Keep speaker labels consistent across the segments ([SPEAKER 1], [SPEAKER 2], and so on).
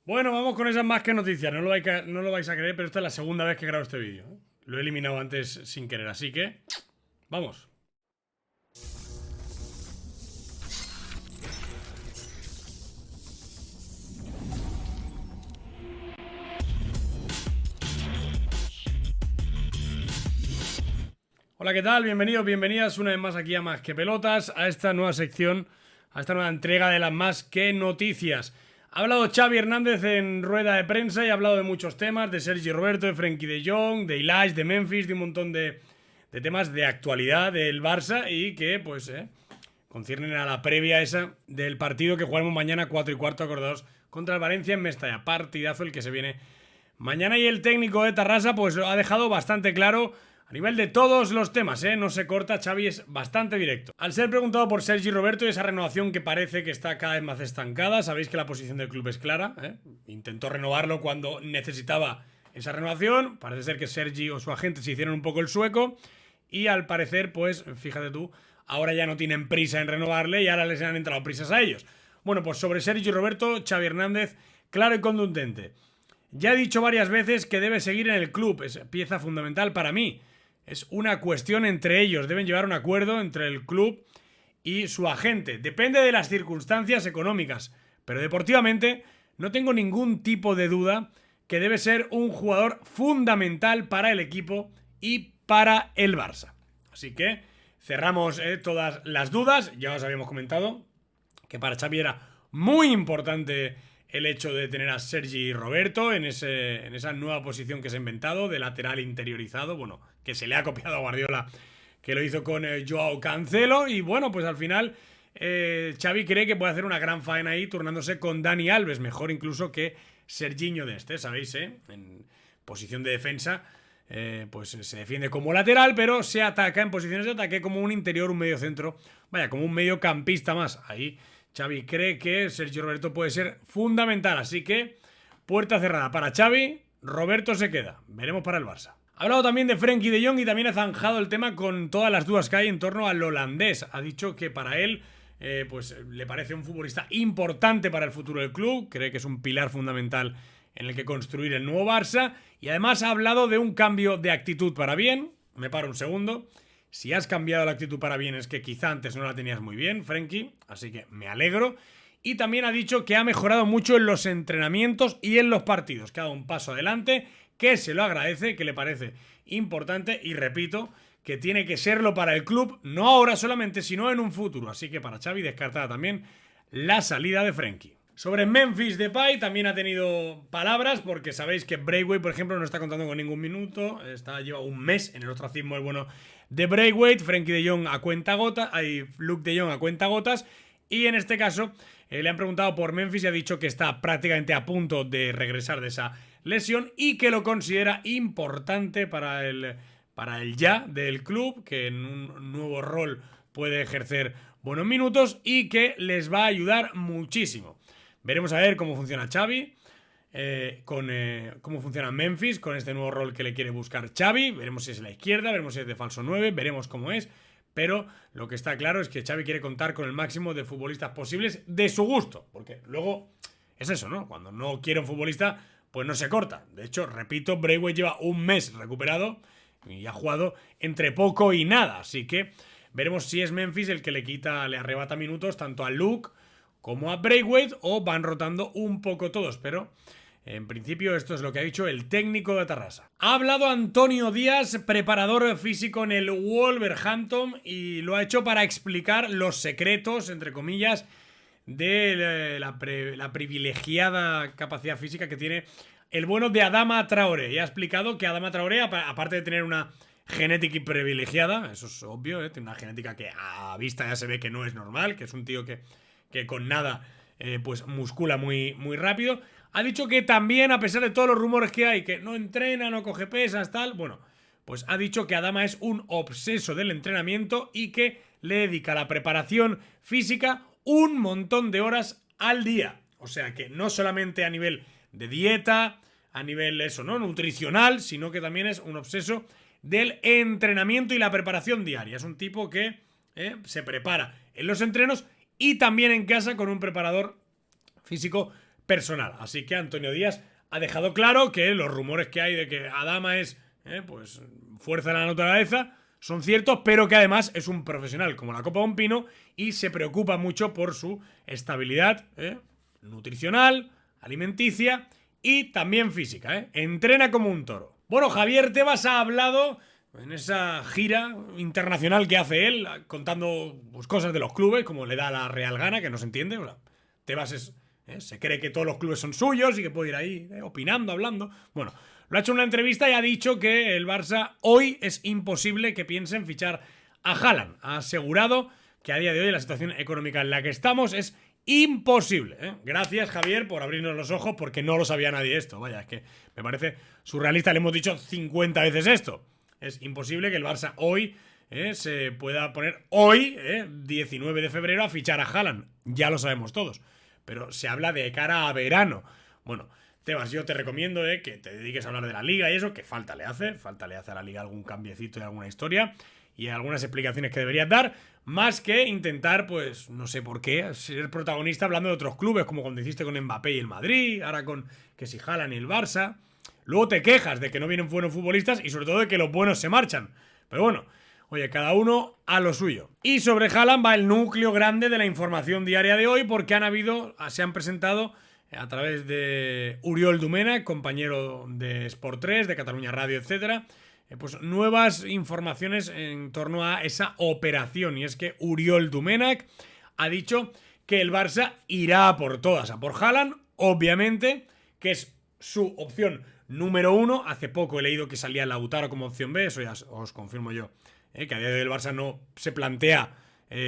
[SPEAKER 1] Bueno, vamos con esas más que noticias. No lo vais a creer, pero esta es la segunda vez que grabo este vídeo. Lo he eliminado antes sin querer, así que... vamos. Hola, ¿qué tal? Bienvenidos, bienvenidas una vez más aquí a Más que Pelotas, a esta nueva sección, a esta nueva entrega de las Más que Noticias. Ha hablado Xavi Hernández en rueda de prensa y ha hablado de muchos temas, de Sergi Roberto, de Frenkie de Jong, de Ilage, de Memphis, de un montón de temas de actualidad del Barça y que, pues, conciernen a la previa esa del partido que jugaremos mañana 4:15, acordados, contra el Valencia en Mestalla. Partidazo el que se viene mañana, y el técnico de Tarrasa pues lo ha dejado bastante claro a nivel de todos los temas, no se corta. Xavi es bastante directo. Al ser preguntado por Sergi Roberto y esa renovación que parece que está cada vez más estancada, sabéis que la posición del club es clara, intentó renovarlo cuando necesitaba esa renovación, parece ser que Sergi o su agente se hicieron un poco el sueco y al parecer, pues, fíjate tú, ahora ya no tienen prisa en renovarle y ahora les han entrado prisas a ellos. Bueno, pues sobre Sergi Roberto, Xavi Hernández, claro y contundente. Ya he dicho varias veces que debe seguir en el club, es pieza fundamental para mí. Es una cuestión entre ellos, deben llevar un acuerdo entre el club y su agente. Depende de las circunstancias económicas, pero deportivamente no tengo ningún tipo de duda que debe ser un jugador fundamental para el equipo y para el Barça. Así que cerramos todas las dudas. Ya os habíamos comentado que para Xavi era muy importante el hecho de tener a Sergi Roberto en esa nueva posición que se ha inventado de lateral interiorizado, bueno, que se le ha copiado a Guardiola, que lo hizo con Joao Cancelo, y bueno, pues al final Xavi cree que puede hacer una gran faena ahí turnándose con Dani Alves, mejor incluso que Serginho Dest, ¿sabéis? En posición de defensa, pues se defiende como lateral, pero se ataca en posiciones de ataque como un interior, un medio centro, vaya, como un mediocampista más. Ahí Xavi cree que Sergi Roberto puede ser fundamental, así que puerta cerrada para Xavi. Roberto se queda, veremos para el Barça. Ha hablado también de Frenkie de Jong y también ha zanjado el tema con todas las dudas que hay en torno al holandés. Ha dicho que para él pues le parece un futbolista importante para el futuro del club, cree que es un pilar fundamental en el que construir el nuevo Barça, y además ha hablado de un cambio de actitud para bien. Me paro un segundo. Si has cambiado la actitud para bien es que quizá antes no la tenías muy bien, Frenkie, así que me alegro. Y también ha dicho que ha mejorado mucho en los entrenamientos y en los partidos, que ha dado un paso adelante, que se lo agradece, que le parece importante y repito, que tiene que serlo para el club, no ahora solamente, sino en un futuro. Así que para Xavi descartada también la salida de Frenkie. Sobre Memphis Depay también ha tenido palabras, porque sabéis que Braithwaite, por ejemplo, no está contando con ningún minuto, lleva un mes en el ostracismo el bueno de Braithwaite. Frenkie de Jong a cuenta gotas, hay Luke de Jong a cuenta gotas, y en este caso le han preguntado por Memphis y ha dicho que está prácticamente a punto de regresar de esa lesión y que lo considera importante para el ya del club, que en un nuevo rol puede ejercer buenos minutos y que les va a ayudar muchísimo. Veremos a ver cómo funciona Xavi, cómo funciona Memphis con este nuevo rol que le quiere buscar Xavi. Veremos si es la izquierda, veremos si es de falso 9, veremos cómo es. Pero lo que está claro es que Xavi quiere contar con el máximo de futbolistas posibles de su gusto. Porque luego es eso, ¿no? Cuando no quiere un futbolista, pues no se corta. De hecho, repito, Braithwaite lleva un mes recuperado y ha jugado entre poco y nada. Así que veremos si es Memphis el que le arrebata minutos tanto a Luke como a Braithwaite, o van rotando un poco todos, pero en principio esto es lo que ha dicho el técnico de Tarrasa. Ha hablado Antonio Díaz, preparador físico en el Wolverhampton, y lo ha hecho para explicar los secretos, entre comillas, de la privilegiada capacidad física que tiene el bueno de Adama Traoré. Y ha explicado que Adama Traoré, aparte de tener una genética privilegiada, eso es obvio, tiene una genética que a vista ya se ve que no es normal, que es un tío que con nada pues muscula muy, muy rápido. Ha dicho que también, a pesar de todos los rumores que hay, que no entrena, no coge pesas, tal, bueno, pues ha dicho que Adama es un obseso del entrenamiento y que le dedica a la preparación física un montón de horas al día. O sea que no solamente a nivel de dieta, a nivel eso, ¿no?, nutricional, sino que también es un obseso del entrenamiento y la preparación diaria. Es un tipo que se prepara en los entrenos y también en casa con un preparador físico personal. Así que Antonio Díaz ha dejado claro que los rumores que hay de que Adama es pues fuerza de la naturaleza son ciertos, pero que además es un profesional como la copa de un pino y se preocupa mucho por su estabilidad nutricional, alimenticia y también física. Entrena como un toro. Bueno, Javier Tebas ha hablado en esa gira internacional que hace él, contando pues, cosas de los clubes, como le da la real gana, que no se entiende. O sea, Tebas se cree que todos los clubes son suyos y que puede ir ahí opinando, hablando. Bueno, lo ha hecho en una entrevista y ha dicho que el Barça hoy es imposible que piense en fichar a Haaland. Ha asegurado que a día de hoy la situación económica en la que estamos es imposible. Gracias, Javier, por abrirnos los ojos, porque no lo sabía nadie esto. Vaya, es que me parece surrealista, le hemos dicho 50 veces esto. Es imposible que el Barça hoy se pueda poner hoy, 19 de febrero, a fichar a Haaland. Ya lo sabemos todos. Pero se habla de cara a verano. Bueno, Tebas, yo te recomiendo que te dediques a hablar de la Liga y eso, que falta le hace a la Liga algún cambiecito y alguna historia y algunas explicaciones que deberías dar, más que intentar, pues, no sé por qué, ser protagonista hablando de otros clubes, como cuando hiciste con Mbappé y el Madrid, ahora con que si Haaland y el Barça. Luego te quejas de que no vienen buenos futbolistas y sobre todo de que los buenos se marchan. Pero bueno, oye, cada uno a lo suyo. Y sobre Haaland va el núcleo grande de la información diaria de hoy, porque se han presentado a través de Oriol Domènech, compañero de Sport 3, de Cataluña Radio, etc., pues nuevas informaciones en torno a esa operación. Y es que Oriol Domènech ha dicho que el Barça irá a por todas, a por Haaland, obviamente, que es su opción número 1. Hace poco he leído que salía Lautaro como opción B, eso ya os confirmo yo, que a día de hoy el Barça no se plantea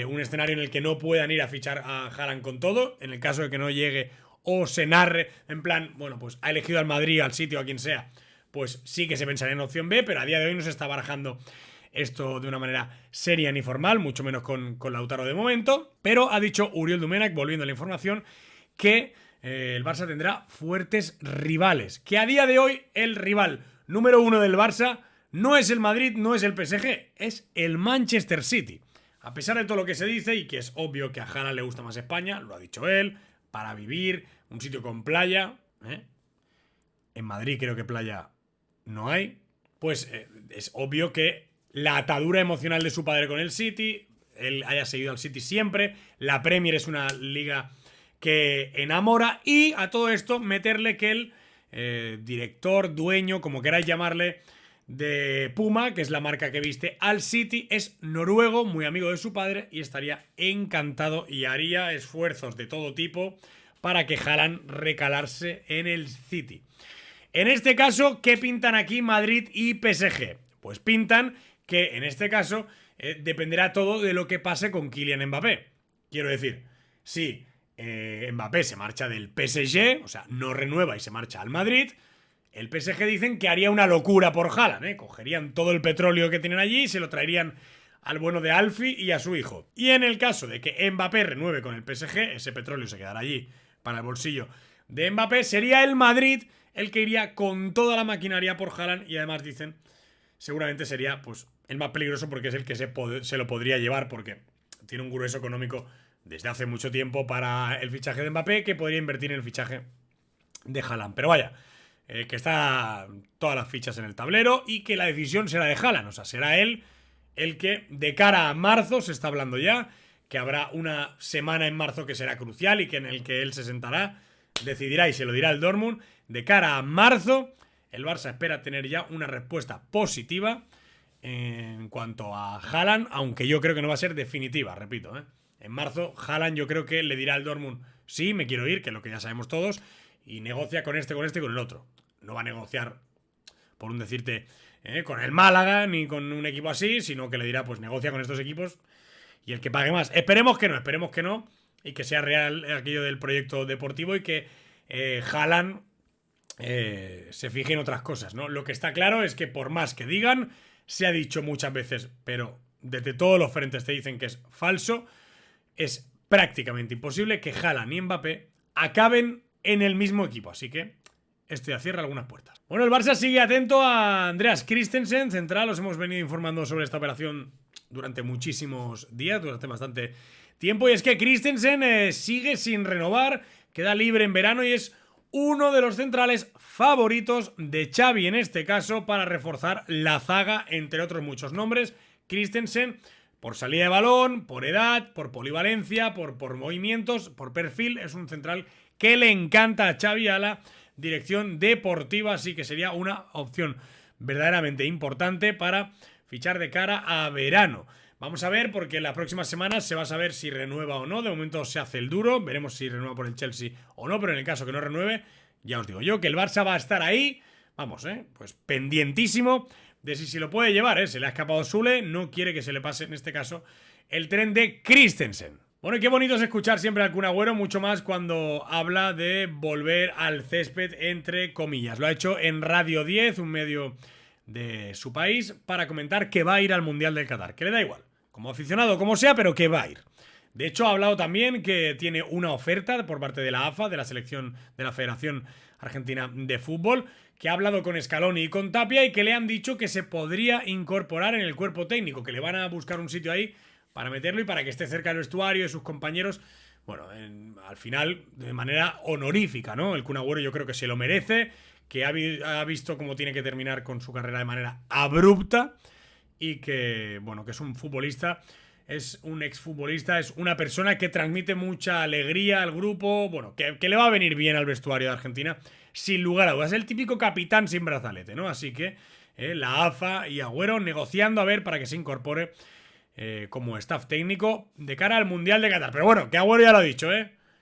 [SPEAKER 1] un escenario en el que no puedan ir a fichar a Haaland con todo, en el caso de que no llegue o se narre, en plan, bueno, pues ha elegido al Madrid, al City o a quien sea, pues sí que se pensaría en opción B, pero a día de hoy no se está barajando esto de una manera seria ni formal, mucho menos con Lautaro de momento. Pero ha dicho Oriol Domènech, volviendo a la información, que el Barça tendrá fuertes rivales. Que a día de hoy el rival número 1 del Barça no es el Madrid, no es el PSG, es el Manchester City. A pesar de todo lo que se dice y que es obvio que a Haaland le gusta más España, lo ha dicho él, para vivir, un sitio con playa. En Madrid creo que playa no hay. Pues es obvio que la atadura emocional de su padre con el City, él haya seguido al City siempre, la Premier es una liga que enamora, y a todo esto meterle que el director, dueño, como queráis llamarle, de Puma, que es la marca que viste al City, es noruego, muy amigo de su padre, y estaría encantado y haría esfuerzos de todo tipo para que Haaland recalarse en el City. En este caso, ¿qué pintan aquí Madrid y PSG? Pues pintan que en este caso dependerá todo de lo que pase con Kylian Mbappé. Quiero decir, si Mbappé se marcha del PSG, o sea, no renueva y se marcha al Madrid, el PSG dicen que haría una locura por Haaland, cogerían todo el petróleo que tienen allí y se lo traerían al bueno de Alfie y a su hijo. Y en el caso de que Mbappé renueve con el PSG, ese petróleo se quedará allí para el bolsillo de Mbappé, sería el Madrid el que iría con toda la maquinaria por Haaland, y además dicen, seguramente sería pues el más peligroso porque es el que se lo podría llevar, porque tiene un grueso económico desde hace mucho tiempo para el fichaje de Mbappé, que podría invertir en el fichaje de Haaland. Pero vaya, que está todas las fichas en el tablero y que la decisión será de Haaland, o sea, será él el que de cara a marzo, se está hablando ya, que habrá una semana en marzo que será crucial y que en el que él se sentará, decidirá y se lo dirá el Dortmund. De cara a marzo, el Barça espera tener ya una respuesta positiva en cuanto a Haaland, aunque yo creo que no va a ser definitiva, repito. En marzo, Haaland yo creo que le dirá al Dortmund, sí, me quiero ir, que es lo que ya sabemos todos, y negocia con este y con el otro. No va a negociar, por un decirte, con el Málaga, ni con un equipo así, sino que le dirá, pues negocia con estos equipos y el que pague más. Esperemos que no, y que sea real aquello del proyecto deportivo y que Haaland se fije en otras cosas, ¿no? Lo que está claro es que por más que digan, se ha dicho muchas veces, pero desde todos los frentes te dicen que es falso, es prácticamente imposible que Haaland y Mbappé acaben en el mismo equipo, así que esto ya cierra algunas puertas. Bueno, el Barça sigue atento a Andreas Christensen, central. Os hemos venido informando sobre esta operación durante muchísimos días, durante bastante tiempo. Y es que Christensen sigue sin renovar, queda libre en verano y es uno de los centrales favoritos de Xavi en este caso para reforzar la zaga, entre otros muchos nombres. Christensen, por salida de balón, por edad, por polivalencia, por movimientos, por perfil, es un central que le encanta a Xavi, a la dirección deportiva, así que sería una opción verdaderamente importante para fichar de cara a verano. Vamos a ver, porque en las próximas semanas se va a saber si renueva o no. De momento se hace el duro, veremos si renueva por el Chelsea o no, pero en el caso que no renueve, ya os digo yo que el Barça va a estar ahí, vamos, pues pendientísimo de si lo puede llevar, se le ha escapado Sule, no quiere que se le pase en este caso el tren de Christensen. Bueno, y qué bonito es escuchar siempre al Kun Agüero, mucho más cuando habla de volver al césped, entre comillas. Lo ha hecho en Radio 10, un medio de su país, para comentar que va a ir al Mundial del Qatar, que le da igual, como aficionado, como sea, pero que va a ir. De hecho, ha hablado también que tiene una oferta por parte de la AFA, de la selección de la Federación Argentina de Fútbol, que ha hablado con Scaloni y con Tapia y que le han dicho que se podría incorporar en el cuerpo técnico, que le van a buscar un sitio ahí para meterlo y para que esté cerca del vestuario de sus compañeros. Bueno, al final, de manera honorífica, ¿no? El Kun Agüero yo creo que se lo merece, que ha visto cómo tiene que terminar con su carrera de manera abrupta y que, bueno, que es un futbolista, es un exfutbolista, es una persona que transmite mucha alegría al grupo, bueno, que le va a venir bien al vestuario de Argentina, sin lugar a dudas. Es el típico capitán sin brazalete, ¿no? Así que la AFA y Agüero negociando a ver para que se incorpore como staff técnico de cara al Mundial de Qatar. Pero bueno, que Agüero ya lo ha dicho,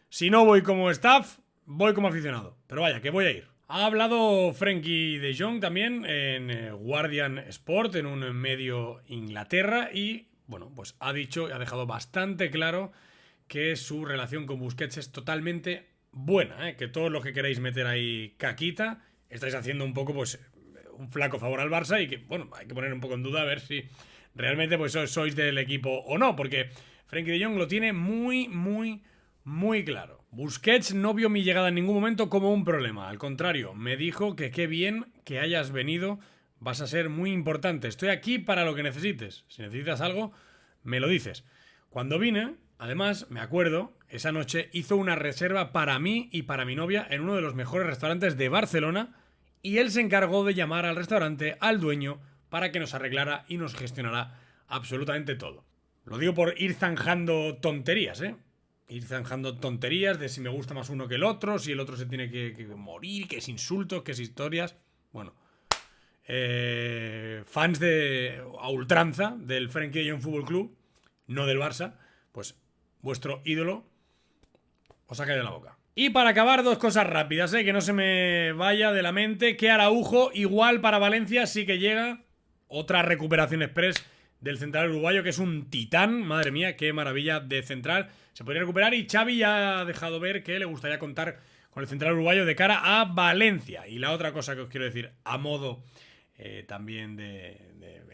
[SPEAKER 1] si no voy como staff, voy como aficionado. Pero vaya, que voy a ir. Ha hablado Frenkie de Jong también en Guardian Sport, en un medio Inglaterra, y bueno, pues ha dicho y ha dejado bastante claro que su relación con Busquets es totalmente buena, que todos los que queréis meter ahí caquita, estáis haciendo un poco, pues, un flaco favor al Barça y que, bueno, hay que poner un poco en duda a ver si realmente pues sois del equipo o no, porque Frenkie de Jong lo tiene muy, muy, muy claro. Busquets no vio mi llegada en ningún momento como un problema, al contrario, me dijo que qué bien que hayas venido, vas a ser muy importante, estoy aquí para lo que necesites, si necesitas algo, me lo dices. Cuando vine, además, me acuerdo, esa noche hizo una reserva para mí y para mi novia en uno de los mejores restaurantes de Barcelona y él se encargó de llamar al restaurante, al dueño, para que nos arreglara y nos gestionara absolutamente todo. Lo digo por ir zanjando tonterías, ir zanjando tonterías de si me gusta más uno que el otro, si el otro se tiene que morir, que es insultos, que es historias. Bueno, fans a ultranza del Frenkie de Jong Fútbol Club, no del Barça, pues vuestro ídolo os ha caído en la boca. Y para acabar, dos cosas rápidas, que no se me vaya de la mente, que Araujo igual para Valencia sí que llega. Otra recuperación express del central uruguayo, que es un titán. Madre mía, qué maravilla de central. Se podría recuperar y Xavi ya ha dejado ver que le gustaría contar con el central uruguayo de cara a Valencia. Y la otra cosa que os quiero decir, a modo también de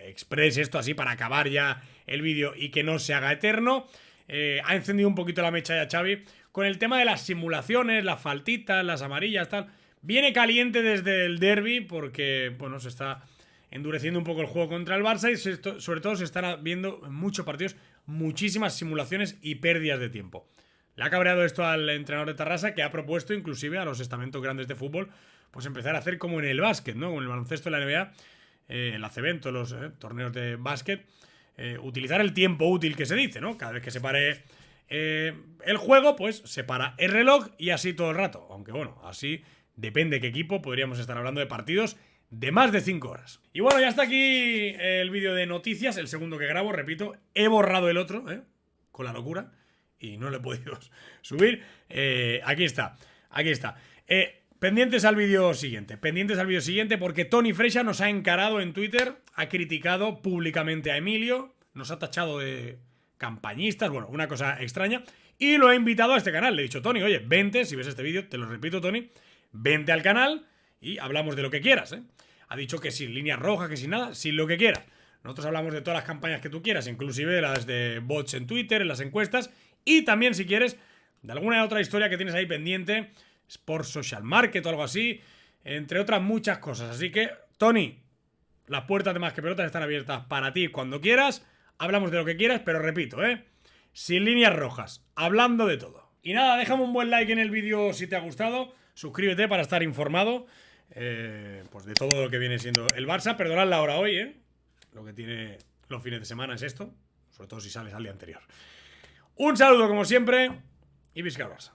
[SPEAKER 1] express, esto así para acabar ya el vídeo y que no se haga eterno, ha encendido un poquito la mecha ya Xavi con el tema de las simulaciones, las faltitas, las amarillas, tal. Viene caliente desde el derbi porque, bueno, se está endureciendo un poco el juego contra el Barça y sobre todo se están viendo en muchos partidos muchísimas simulaciones y pérdidas de tiempo. Le ha cabreado esto al entrenador de Tarrasa, que ha propuesto inclusive a los estamentos grandes de fútbol pues empezar a hacer como en el básquet, ¿no? Como en el baloncesto de la NBA, en la CB, en todos los torneos de básquet, utilizar el tiempo útil que se dice, ¿no? Cada vez que se pare el juego, pues se para el reloj y así todo el rato. Aunque bueno, así depende de qué equipo, podríamos estar hablando de partidos de más de 5 horas. Y bueno, ya está aquí el vídeo de noticias, el segundo que grabo, repito, he borrado el otro, con la locura, y no lo he podido subir. Aquí está. Pendientes al vídeo siguiente, porque Toni Freixa nos ha encarado en Twitter, ha criticado públicamente a Emilio, nos ha tachado de campañistas, bueno, una cosa extraña, y lo he invitado a este canal. Le he dicho, Toni, oye, vente, si ves este vídeo, te lo repito, Toni, vente al canal y hablamos de lo que quieras, Ha dicho que sin líneas rojas, que sin nada, sin lo que quieras. Nosotros hablamos de todas las campañas que tú quieras, inclusive las de bots en Twitter, en las encuestas, y también, si quieres, de alguna otra historia que tienes ahí pendiente, Sport Social Market o algo así, entre otras muchas cosas. Así que, Toni, las puertas de Más que Pelotas están abiertas para ti cuando quieras. Hablamos de lo que quieras, pero repito, sin líneas rojas, hablando de todo. Y nada, déjame un buen like en el vídeo si te ha gustado. Suscríbete para estar informado pues de todo lo que viene siendo el Barça. Perdonad la hora hoy, Lo que tiene los fines de semana es esto. Sobre todo si sales al día anterior. Un saludo como siempre y visca el Barça.